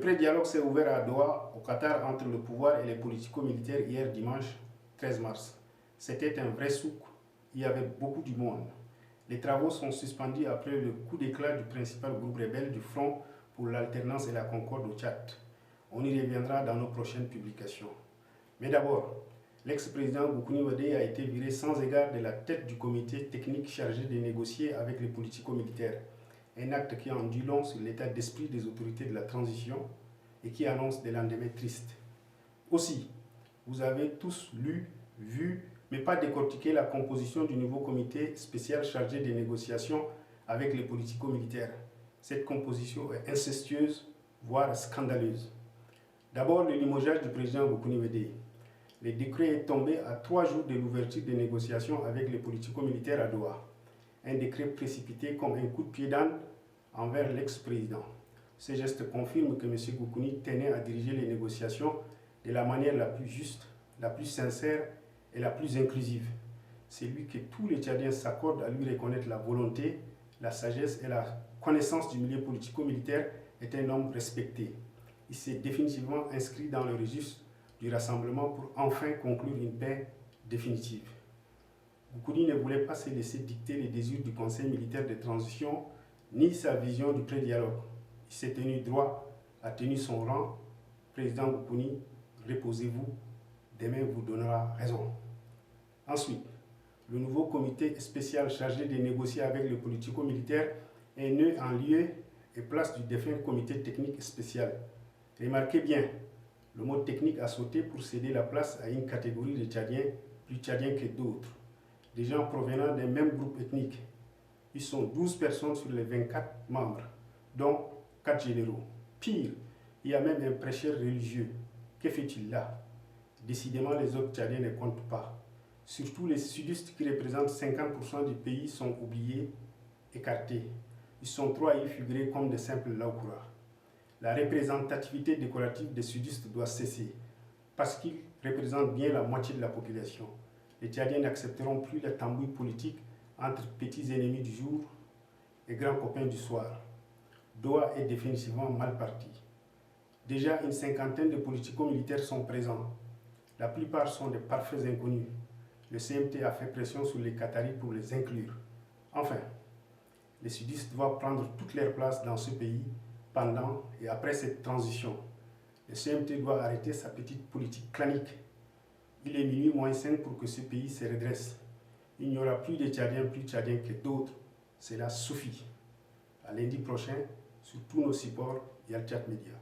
pré-dialogue s'est ouvert à Doha, au Qatar, entre le pouvoir et les politico-militaires hier dimanche 13 mars. C'était un vrai souk, il y avait beaucoup du monde. Les travaux sont suspendus après le coup d'éclat du principal groupe rebelle du Front pour l'alternance et la concorde au Tchad. On y reviendra dans nos prochaines publications. Mais d'abord, l'ex-président Goukouni Wadé a été viré sans égard de la tête du comité technique chargé de négocier avec les politico-militaires. Un acte qui en dit long sur l'état d'esprit des autorités de la transition et qui annonce des lendemains tristes. Aussi, vous avez tous lu, vu, mais pas décortiqué la composition du nouveau comité spécial chargé des négociations avec les politico-militaires. Cette composition est incestueuse, voire scandaleuse. D'abord, le limogeage du président Goukouni Wadé. Le décret est tombé à 3 jours de l'ouverture des négociations avec les politico-militaires à Doha. Un décret précipité comme un coup de pied d'âne envers l'ex-président. Ce geste confirme que M. Goukouni tenait à diriger les négociations de la manière la plus juste, la plus sincère et la plus inclusive. C'est lui que tous les Tchadiens s'accordent à lui reconnaître la volonté, la sagesse et la connaissance du milieu politico-militaire est un homme respecté. Il s'est définitivement inscrit dans le registre du rassemblement pour enfin conclure une paix définitive. Goukouni ne voulait pas se laisser dicter les désirs du Conseil militaire de transition ni sa vision du pré-dialogue. Il s'est tenu droit, a tenu son rang. Président Goukouni, reposez-vous, demain vous donnera raison. Ensuite, le nouveau comité spécial chargé de négocier avec les politico-militaires est né en lieu et place du défunt comité technique spécial. Remarquez bien, le mot technique a sauté pour céder la place à une catégorie de Tchadiens plus Tchadiens que d'autres. Des gens provenant d'un même groupe ethnique. Ils sont 12 personnes sur les 24 membres, dont 4 généraux. Pire, il y a même un prêcheur religieux. Que fait-il là? Décidément, les autres Tchadiens ne comptent pas. Surtout les sudistes qui représentent 50% du pays sont oubliés, écartés. Ils sont trop à y figurer comme de simples laoukouras. La représentativité décorative des sudistes doit cesser, parce qu'ils représentent bien la moitié de la population. Les Tchadiens n'accepteront plus la tambouille politique entre petits ennemis du jour et grands copains du soir. Doha est définitivement mal parti. Déjà, une cinquantaine de politico-militaires sont présents. La plupart sont des parfaits inconnus. Le CMT a fait pression sur les Qataris pour les inclure. Enfin, les sudistes doivent prendre toute leur place dans ce pays pendant et après cette transition. Le CMT doit arrêter sa petite politique clanique. Il est minuit moins 5 pour que ce pays se redresse. Il n'y aura plus de Tchadiens plus Tchadiens que d'autres. Cela suffit. À lundi prochain, sur tous nos supports et Al Tchad Media.